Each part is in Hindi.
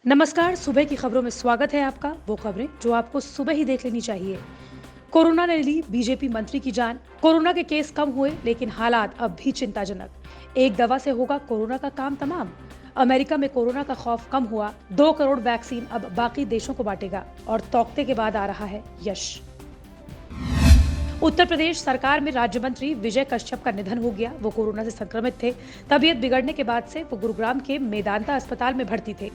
नमस्कार। सुबह की खबरों में स्वागत है आपका। वो खबरें जो आपको सुबह ही देख लेनी चाहिए। कोरोना ने ली बीजेपी मंत्री की जान। कोरोना के केस कम हुए लेकिन हालात अब भी चिंताजनक। एक दवा से होगा कोरोना का काम तमाम। अमेरिका में कोरोना का खौफ कम हुआ। 2 करोड़ वैक्सीन अब बाकी देशों को बांटेगा और तौकते के बाद आ रहा है यश। उत्तर प्रदेश सरकार में राज्य मंत्री विजय कश्यप का निधन हो गया। वो कोरोना से संक्रमित थे। तबीयत बिगड़ने के बाद से वो गुरुग्राम के मेदांता अस्पताल में भर्ती थे।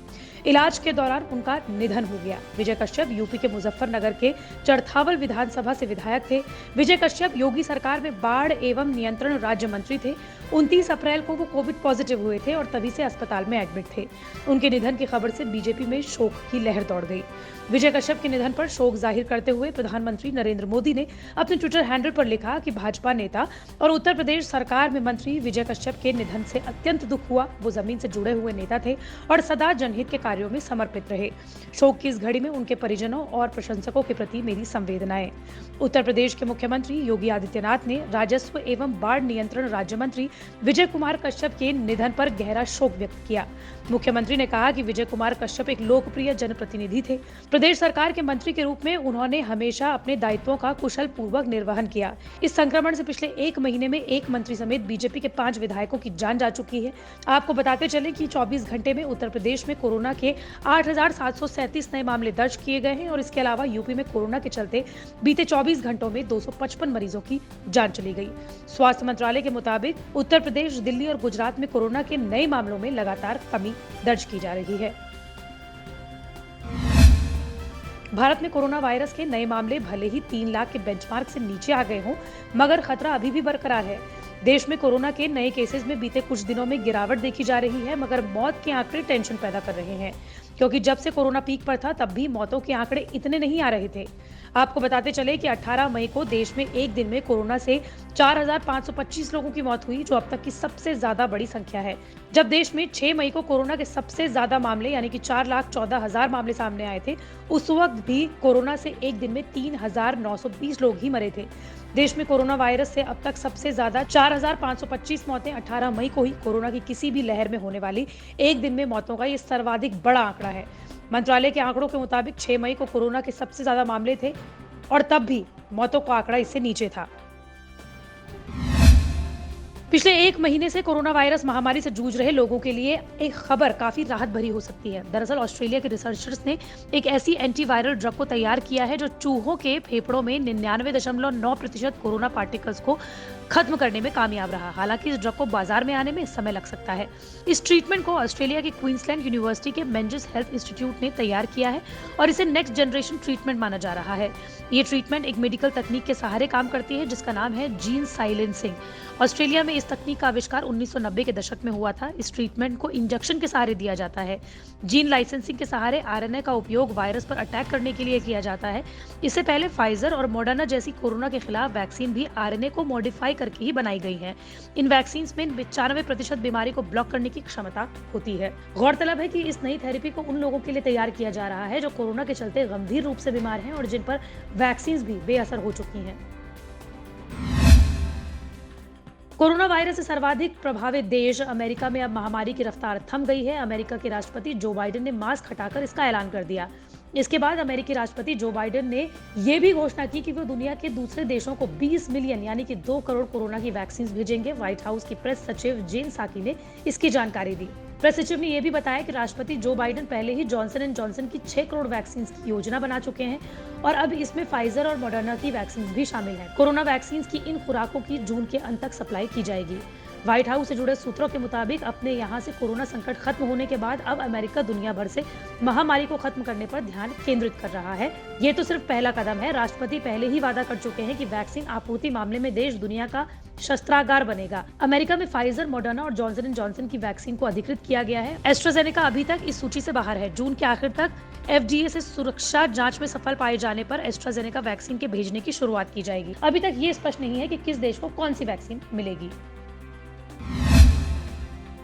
इलाज के दौरान उनका निधन हो गया। विजय कश्यप यूपी के मुजफ्फरनगर के चरथावल विधानसभा से विधायक थे। विजय कश्यप योगी सरकार में बाढ़ एवं नियंत्रण राज्य मंत्री थे। 29 अप्रैल को वो कोविड पॉजिटिव हुए थे और तभी से अस्पताल में एडमिट थे। उनके निधन की खबर से बीजेपी में शोक की लहर दौड़ गई। विजय कश्यप के निधन पर शोक जाहिर करते हुए प्रधानमंत्री नरेंद्र मोदी ने अपने ट्विटर हैंडल पर लिखा कि भाजपा नेता और उत्तर प्रदेश सरकार में मंत्री विजय कश्यप के निधन से अत्यंत दुख हुआ। वो जमीन से जुड़े हुए नेता थे और सदा जनहित के कार्यों में समर्पित रहे। शोक की इस घड़ी में उनके परिजनों और प्रशंसकों के प्रति मेरी संवेदनाएं। उत्तर प्रदेश के मुख्यमंत्री योगी आदित्यनाथ ने राजस्व एवं बाढ़ नियंत्रण राज्य मंत्री विजय कुमार कश्यप के निधन पर गहरा शोक व्यक्त किया। मुख्यमंत्री ने कहा कि विजय कुमार कश्यप एक लोकप्रिय जनप्रतिनिधि थे। प्रदेश सरकार के मंत्री के रूप में उन्होंने हमेशा अपने दायित्वों का कुशल पूर्वक निर्वहन किया। इस संक्रमण से पिछले 1 महीने में एक मंत्री समेत बीजेपी के 5 विधायकों की जान जा चुकी है। आपको बताते चले कि 24 घंटे में उत्तर प्रदेश में कोरोना के 8,737 नए मामले दर्ज किए गए हैं और इसके अलावा यूपी में कोरोना के चलते बीते 24 घंटों में 255 मरीजों की जान चली गई। स्वास्थ्य मंत्रालय के मुताबिक उत्तर प्रदेश, दिल्ली और गुजरात में कोरोना के नए मामलों में लगातार कमी दर्ज की जा रही है। भारत में कोरोना वायरस के नए मामले भले ही 3 लाख के बेंचमार्क से नीचे आ गए हों, मगर खतरा अभी भी बरकरार है। देश में कोरोना के नए केसेस में बीते कुछ दिनों में गिरावट देखी जा रही है, मगर मौत के आंकड़े टेंशन पैदा कर रहे हैं, क्योंकि जब से कोरोना पीक पर था तब भी मौतों के आंकड़े इतने नहीं आ रहे थे। आपको बताते चले कि 18 मई को देश में एक दिन में कोरोना से 4,525 लोगों की मौत हुई, जो अब तक की सबसे ज्यादा बड़ी संख्या है। जब देश में 6 मई को कोरोना के सबसे ज्यादा मामले यानी कि 4,14,000 मामले सामने आए थे, उस वक्त भी कोरोना से एक दिन में 3,920 लोग ही मरे थे। देश में कोरोना वायरस से अब तक सबसे ज्यादा 4,525 मौतें 18 मई को ही कोरोना की किसी भी लहर में होने वाली एक दिन में मौतों का ये सर्वाधिक बड़ा आंकड़ा है। मंत्रालय के आंकड़ों के मुताबिक 6 मई को कोरोना के सबसे ज्यादा मामले थे और तब भी मौतों का आंकड़ा इससे नीचे था। पिछले 1 महीने से कोरोना वायरस महामारी से जूझ रहे लोगों के लिए एक खबर काफी राहत भरी हो सकती है। दरअसल ऑस्ट्रेलिया के रिसर्चर्स ने एक ऐसी एंटीवायरल ड्रग को तैयार किया है जो चूहों के फेफड़ों में 99.9% कोरोना पार्टिकल्स को खत्म करने में कामयाब रहा। हालांकि इस ड्रग को बाजार में आने में समय लग सकता है। इस ट्रीटमेंट को ऑस्ट्रेलिया के क्वींसलैंड यूनिवर्सिटी के मेंजिस हेल्थ इंस्टीट्यूट ने तैयार किया है और इसे नेक्स्ट जनरेशन ट्रीटमेंट माना जा रहा है। ये ट्रीटमेंट एक मेडिकल तकनीक के सहारे काम करती है जिसका नाम है जीन साइलेंसिंग। ऑस्ट्रेलिया में इस तकनीक का आविष्कार 1990 के दशक में हुआ था। इस ट्रीटमेंट को इंजेक्शन के सहारे दिया जाता है। जीन लाइसेंसिंग के सहारे आरएनए का उपयोग वायरस पर अटैक करने के लिए किया जाता है। इससे पहले फाइजर और मॉडर्ना जैसी कोरोना के खिलाफ वैक्सीन भी आरएनए को मॉडिफाई करके ही बनाई गई है। इन वैक्सीन में 95% बीमारी को ब्लॉक करने की क्षमता होती है। गौरतलब है कि इस नई थेरेपी को उन लोगों के लिए तैयार किया जा रहा है जो कोरोना के चलते गंभीर रूप से बीमार हैं और जिन पर वैक्सीन भी बेअसर हो चुकी हैं। कोरोना वायरस से सर्वाधिक प्रभावित देश अमेरिका में अब महामारी की रफ्तार थम गई है। अमेरिका के राष्ट्रपति जो बाइडेन ने मास्क हटाकर इसका ऐलान कर दिया। इसके बाद अमेरिकी राष्ट्रपति जो बाइडेन ने यह भी घोषणा की कि वो दुनिया के दूसरे देशों को 20 मिलियन यानी कि 2 करोड़ कोरोना की वैक्सीन भेजेंगे। व्हाइट हाउस की प्रेस सचिव जेन साकी ने इसकी जानकारी दी। प्रेस सचिव ने यह भी बताया कि राष्ट्रपति जो बाइडेन पहले ही जॉनसन एंड जॉनसन की 6 करोड़ वैक्सीन की योजना बना चुके हैं और अब इसमें फाइजर और मॉडर्ना की वैक्सीन भी शामिल है। कोरोना वैक्सीन की इन खुराकों की जून के अंत तक सप्लाई की जाएगी। व्हाइट हाउस से जुड़े सूत्रों के मुताबिक अपने यहाँ से कोरोना संकट खत्म होने के बाद अब अमेरिका दुनिया भर से महामारी को खत्म करने पर ध्यान केंद्रित कर रहा है। ये तो सिर्फ पहला कदम है। राष्ट्रपति पहले ही वादा कर चुके हैं कि वैक्सीन आपूर्ति मामले में देश दुनिया का शस्त्रागार बनेगा। अमेरिका में फाइजर, मॉडर्ना और जॉनसन एंड जॉनसन की वैक्सीन को अधिकृत किया गया है। एस्ट्राजेनेका अभी तक इस सूची से बाहर है। जून के आखिर तक FDA से सुरक्षा जांच में सफल पाए जाने पर एस्ट्राजेनेका वैक्सीन के भेजने की शुरुआत की जाएगी। अभी तक ये स्पष्ट नहीं है कि किस देश को कौन सी वैक्सीन मिलेगी।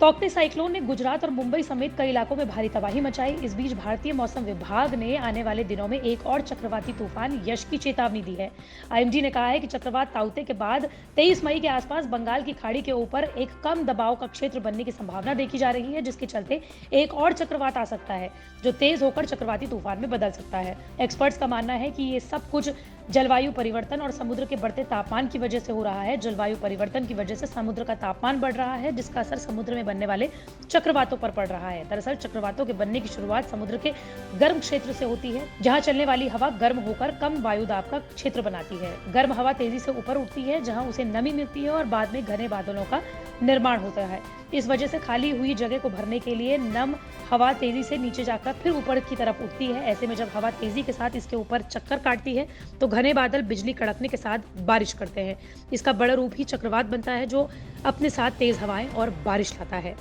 तौकते साइक्लोन ने गुजरात और मुंबई समेत कई इलाकों में भारी तबाही मचाई। इस बीच भारतीय मौसम विभाग ने आने वाले दिनों में एक और चक्रवाती तूफान यश की चेतावनी दी है। आईएमडी ने कहा है कि चक्रवात ताउते के बाद 23 मई के आसपास बंगाल की खाड़ी के ऊपर एक कम दबाव का क्षेत्र बनने की संभावना देखी जा रही है, जिसके चलते एक और चक्रवात आ सकता है जो तेज होकर चक्रवाती तूफान में बदल सकता है। एक्सपर्ट्स का मानना है कि ये सब कुछ जलवायु परिवर्तन और समुद्र के बढ़ते तापमान की वजह से हो रहा है। जलवायु परिवर्तन की वजह से समुद्र का तापमान बढ़ रहा है, जिसका असर समुद्र में बनने वाले चक्रवातों पर पड़ रहा है। दरअसल चक्रवातों के बनने की शुरुआत समुद्र के गर्म क्षेत्र से होती है, जहां चलने वाली हवा गर्म होकर कम वायु दाब का क्षेत्र बनाती है। गर्म हवा तेजी से ऊपर उठती है, जहां उसे नमी मिलती है और बाद में घने बादलों का निर्माण होता है। इस वजह से खाली हुई जगह को भरने के लिए नम हवा तेजी से नीचे जाकर फिर ऊपर की तरफ उठती है। ऐसे में जब हवा तेजी के साथ इसके ऊपर चक्कर काटती है तो घने बादल बिजली कड़कने के साथ बारिश करते हैं। इसका बड़ा रूप ही चक्रवात बनता है, जो अपने साथ तेज हवाएं और बारिश लाता है।